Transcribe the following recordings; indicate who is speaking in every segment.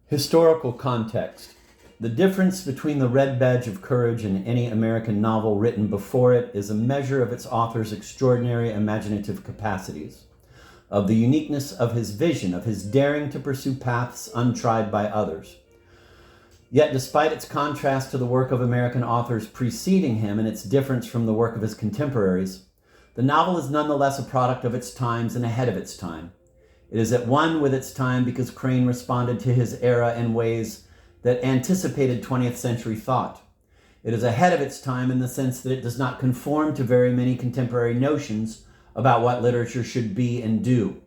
Speaker 1: Historical context. The difference between the Red Badge of Courage and any American novel written before it is a measure of its author's extraordinary imaginative capacities, of the uniqueness of his vision, of his daring to pursue paths untried by others. Yet, despite its contrast to the work of American authors preceding him and its difference from the work of his contemporaries, the novel is nonetheless a product of its times and ahead of its time. It is at one with its time because Crane responded to his era in ways that anticipated 20th century thought. It is ahead of its time in the sense that it does not conform to very many contemporary notions about what literature should be and do.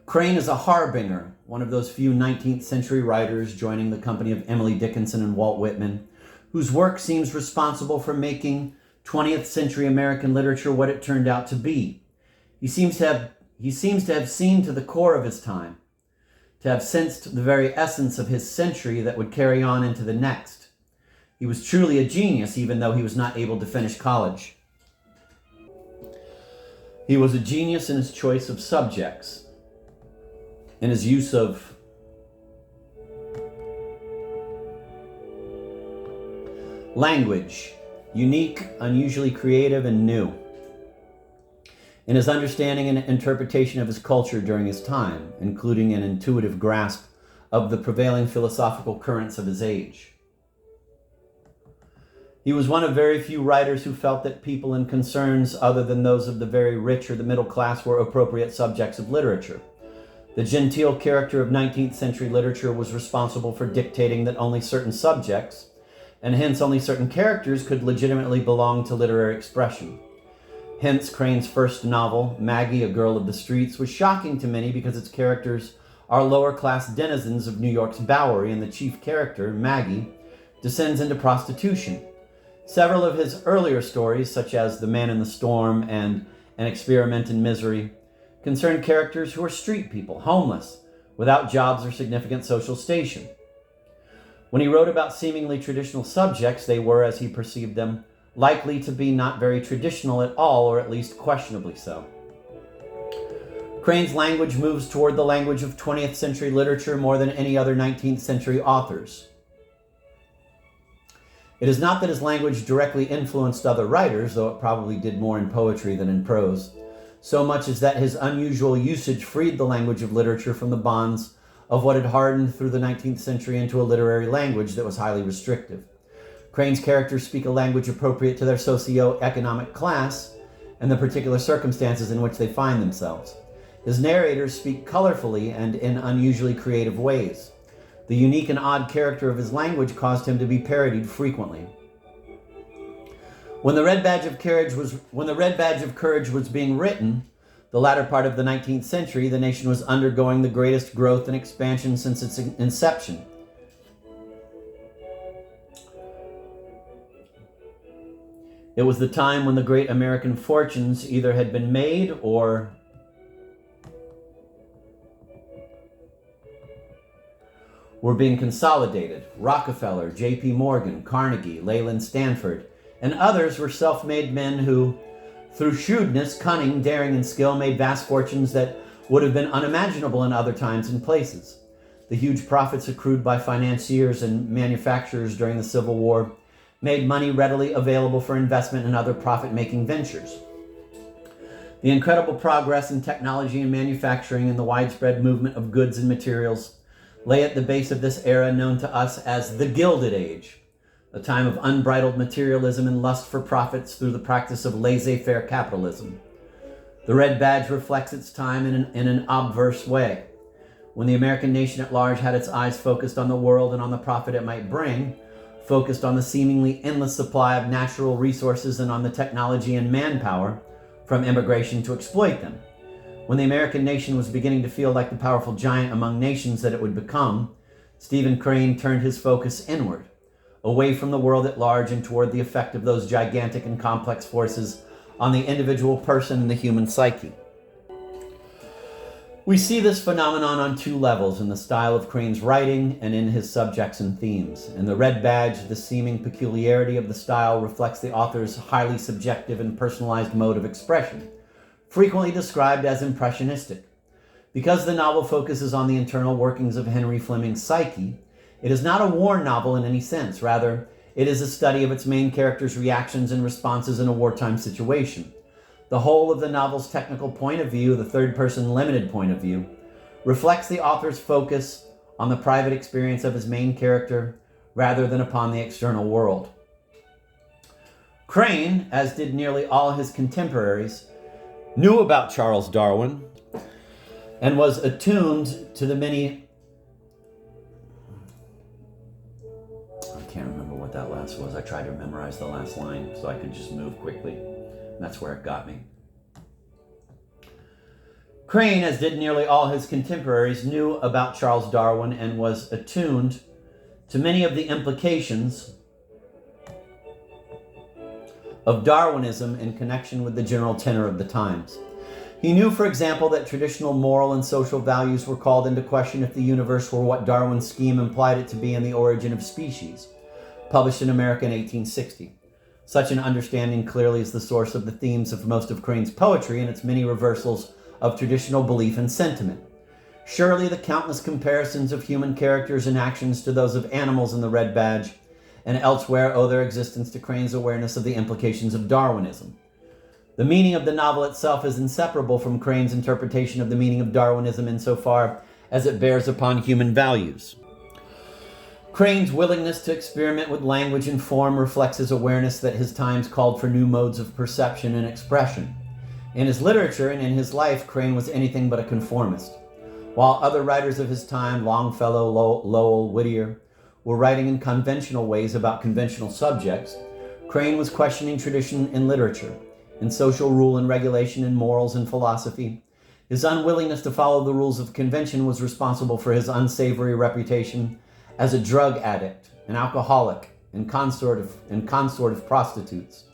Speaker 1: Crane is a harbinger, one of those few 19th century writers joining the company of Emily Dickinson and Walt Whitman, whose work seems responsible for making 20th century American literature what it turned out to be. He seems to have seen to the core of his time, to have sensed the very essence of his century that would carry on into the next. He was truly a genius, even though he was not able to finish college. He was a genius in his choice of subjects, in his use of language, unique, unusually creative, and new, in his understanding and interpretation of his culture during his time, including an intuitive grasp of the prevailing philosophical currents of his age. He was one of very few writers who felt that people and concerns other than those of the very rich or the middle class were appropriate subjects of literature. The genteel character of 19th century literature was responsible for dictating that only certain subjects, and hence only certain characters, could legitimately belong to literary expression. Hence, Crane's first novel, Maggie, A Girl of the Streets, was shocking to many because its characters are lower-class denizens of New York's Bowery, and the chief character, Maggie, descends into prostitution. Several of his earlier stories, such as The Man in the Storm and An Experiment in Misery, concern characters who are street people, homeless, without jobs or significant social station. When he wrote about seemingly traditional subjects, they were, as he perceived them, likely to be not very traditional at all, or at least questionably so. Crane's language moves toward the language of 20th century literature more than any other 19th century authors. It is not that his language directly influenced other writers, though it probably did more in poetry than in prose, so much as that his unusual usage freed the language of literature from the bonds of what had hardened through the 19th century into a literary language that was highly restrictive. Crane's characters speak a language appropriate to their socio-economic class and the particular circumstances in which they find themselves. His narrators speak colorfully and in unusually creative ways. The unique and odd character of his language caused him to be parodied frequently. When the Red Badge of Courage was being written, the latter part of the 19th century, the nation was undergoing the greatest growth and expansion since its inception. It was the time when the great American fortunes either had been made or were being consolidated. Rockefeller, J.P. Morgan, Carnegie, Leland Stanford, and others were self-made men who, through shrewdness, cunning, daring, and skill, made vast fortunes that would have been unimaginable in other times and places. The huge profits accrued by financiers and manufacturers during the Civil War made money readily available for investment in other profit-making ventures. The incredible progress in technology and manufacturing and the widespread movement of goods and materials lay at the base of this era known to us as the Gilded Age, a time of unbridled materialism and lust for profits through the practice of laissez-faire capitalism. The Red Badge reflects its time in an obverse way. When the American nation at large had its eyes focused on the world and on the profit it might bring, focused on the seemingly endless supply of natural resources and on the technology and manpower from immigration to exploit them. When the American nation was beginning to feel like the powerful giant among nations that it would become, Stephen Crane turned his focus inward, away from the world at large and toward the effect of those gigantic and complex forces on the individual person and the human psyche. We see this phenomenon on two levels, in the style of Crane's writing and in his subjects and themes. In The Red Badge, the seeming peculiarity of the style reflects the author's highly subjective and personalized mode of expression, frequently described as impressionistic. Because the novel focuses on the internal workings of Henry Fleming's psyche, it is not a war novel in any sense. Rather, it is a study of its main character's reactions and responses in a wartime situation. The whole of the novel's technical point of view, the third-person limited point of view, reflects the author's focus on the private experience of his main character rather than upon the external world. Crane, as did nearly all his contemporaries, knew about Charles Darwin and was attuned to the many... I can't remember what that last was. I tried to memorize the last line so I could just move quickly. And that's where it got me. Crane, as did nearly all his contemporaries, knew about Charles Darwin and was attuned to many of the implications of Darwinism in connection with the general tenor of the times. He knew, for example, that traditional moral and social values were called into question if the universe were what Darwin's scheme implied it to be in The Origin of Species, published in America in 1860. Such an understanding clearly is the source of the themes of most of Crane's poetry and its many reversals of traditional belief and sentiment. Surely the countless comparisons of human characters and actions to those of animals in The Red Badge and elsewhere owe their existence to Crane's awareness of the implications of Darwinism. The meaning of the novel itself is inseparable from Crane's interpretation of the meaning of Darwinism insofar as it bears upon human values. Crane's willingness to experiment with language and form reflects his awareness that his times called for new modes of perception and expression. In his literature and in his life, Crane was anything but a conformist. While other writers of his time, Longfellow, Lowell, Whittier, were writing in conventional ways about conventional subjects, Crane was questioning tradition in literature, in social rule and regulation, in morals and philosophy. His unwillingness to follow the rules of convention was responsible for his unsavory reputation as a drug addict, an alcoholic, and consort of prostitutes.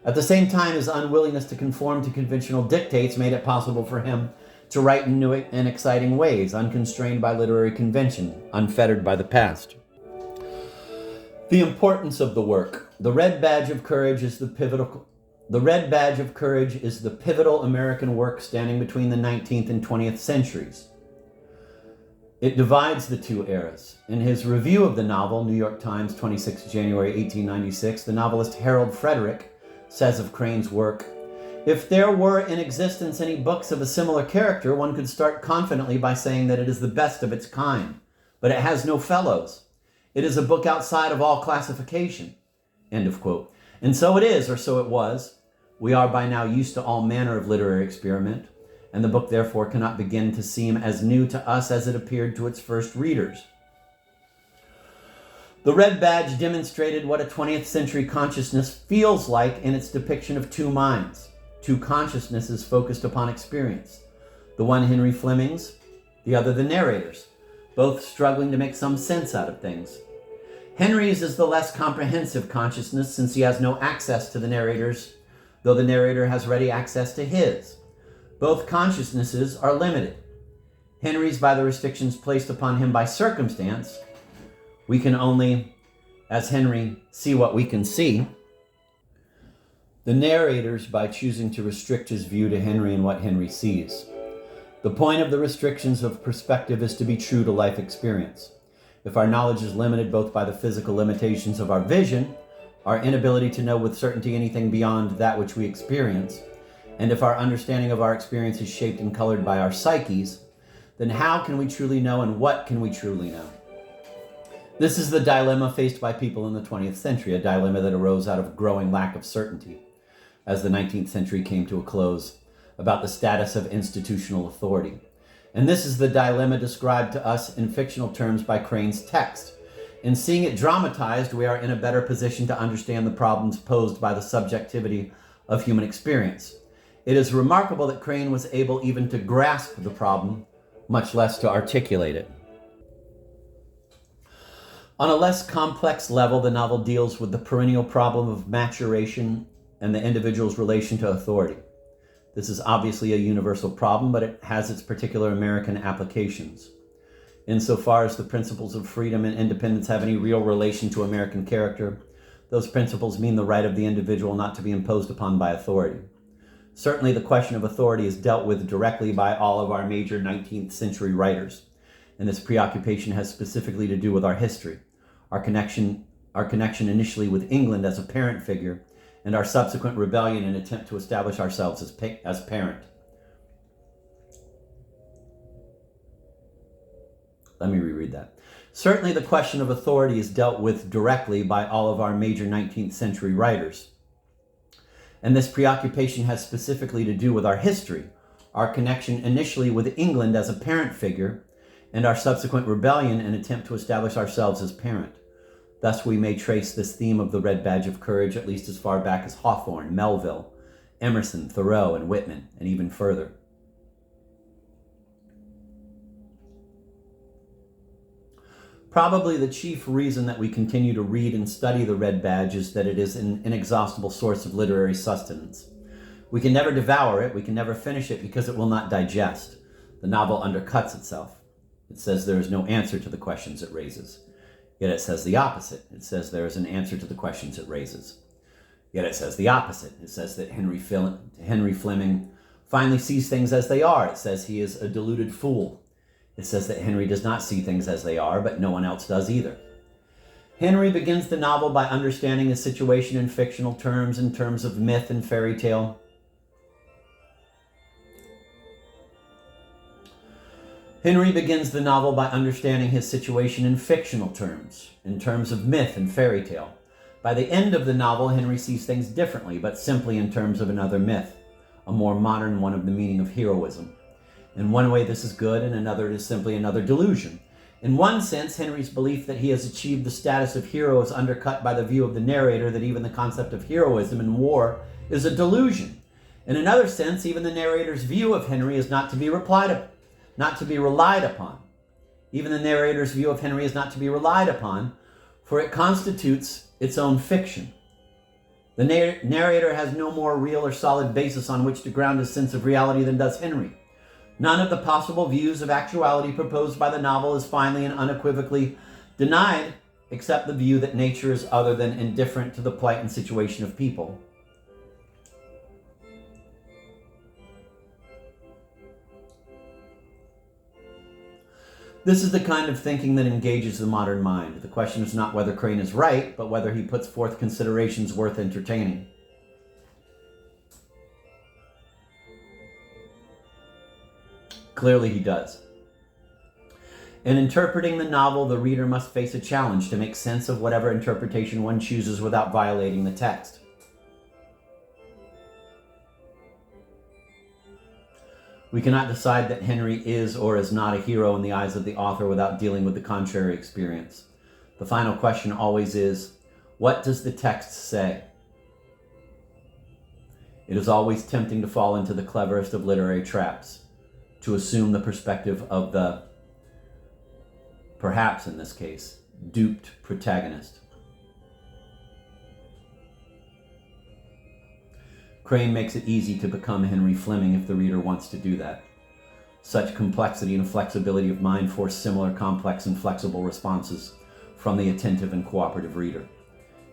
Speaker 1: At the same time, his unwillingness to conform to conventional dictates made it possible for him to write in new and exciting ways, unconstrained by literary convention, unfettered by the past. The importance of the work. The Red Badge of Courage is the pivotal American work standing between the 19th and 20th centuries. It divides the two eras. In his review of the novel, New York Times, 26 January 1896, the novelist Harold Frederick says of Crane's work, "If there were in existence any books of a similar character, one could start confidently by saying that it is the best of its kind, but it has no fellows. It is a book outside of all classification." End of quote. And so it is, or so it was. We are by now used to all manner of literary experiment, and the book therefore cannot begin to seem as new to us as it appeared to its first readers. The Red Badge demonstrated what a 20th century consciousness feels like in its depiction of two minds, two consciousnesses focused upon experience. The one Henry Fleming's, the other the narrator's, both struggling to make some sense out of things. Henry's is the less comprehensive consciousness since he has no access to the narrator's, though the narrator has ready access to his. Both consciousnesses are limited. Henry's by the restrictions placed upon him by circumstance. We can only, as Henry, see what we can see. The narrator's by choosing to restrict his view to Henry and what Henry sees. The point of the restrictions of perspective is to be true to life experience. If our knowledge is limited both by the physical limitations of our vision, our inability to know with certainty anything beyond that which we experience, and if our understanding of our experience is shaped and colored by our psyches, then how can we truly know and what can we truly know? This is the dilemma faced by people in the 20th century, a dilemma that arose out of a growing lack of certainty as the 19th century came to a close about the status of institutional authority. And this is the dilemma described to us in fictional terms by Crane's text. In seeing it dramatized, we are in a better position to understand the problems posed by the subjectivity of human experience. It is remarkable that Crane was able even to grasp the problem, much less to articulate it. On a less complex level, the novel deals with the perennial problem of maturation and the individual's relation to authority. This is obviously a universal problem, but it has its particular American applications. Insofar as the principles of freedom and independence have any real relation to American character, those principles mean the right of the individual not to be imposed upon by authority. Certainly, the question of authority is dealt with directly by all of our major 19th century writers, and this preoccupation has specifically to do with our history, our connection initially with England as a parent figure, and our subsequent rebellion and attempt to establish ourselves as parent. Let me reread that. Certainly, the question of authority is dealt with directly by all of our major 19th century writers, and this preoccupation has specifically to do with our history, our connection initially with England as a parent figure, and our subsequent rebellion and attempt to establish ourselves as parent. Thus, we may trace this theme of the Red Badge of Courage at least as far back as Hawthorne, Melville, Emerson, Thoreau, and Whitman, and even further. Probably the chief reason that we continue to read and study the Red Badge is that it is an inexhaustible source of literary sustenance. We can never devour it, we can never finish it because it will not digest. The novel undercuts itself. It says there is no answer to the questions it raises. Yet it says the opposite. It says there is an answer to the questions it raises. Yet it says the opposite. It says that Henry Fleming finally sees things as they are. It says he is a deluded fool. It says that Henry does not see things as they are, but no one else does either. Henry begins the novel by understanding his situation in fictional terms, in terms of myth and fairy tale. Henry begins the novel by understanding his situation in fictional terms, in terms of myth and fairy tale. By the end of the novel, Henry sees things differently, but simply in terms of another myth, a more modern one of the meaning of heroism. In one way, this is good, and another, it is simply another delusion. In one sense, Henry's belief that he has achieved the status of hero is undercut by the view of the narrator that even the concept of heroism in war is a delusion. In another sense, even the narrator's view of Henry is not to be relied upon. Even the narrator's view of Henry is not to be relied upon, for it constitutes its own fiction. The narrator has no more real or solid basis on which to ground his sense of reality than does Henry. None of the possible views of actuality proposed by the novel is finally and unequivocally denied, except the view that nature is other than indifferent to the plight and situation of people. This is the kind of thinking that engages the modern mind. The question is not whether Crane is right, but whether he puts forth considerations worth entertaining. Clearly he does. In interpreting the novel, the reader must face a challenge to make sense of whatever interpretation one chooses without violating the text. We cannot decide that Henry is or is not a hero in the eyes of the author without dealing with the contrary experience. The final question always is, what does the text say? It is always tempting to fall into the cleverest of literary traps, to assume the perspective of the, perhaps in this case, duped protagonist. Crane makes it easy to become Henry Fleming if the reader wants to do that. Such complexity and flexibility of mind force similar complex and flexible responses from the attentive and cooperative reader.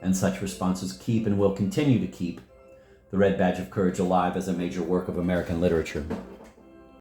Speaker 1: And such responses keep and will continue to keep the Red Badge of Courage alive as a major work of American literature.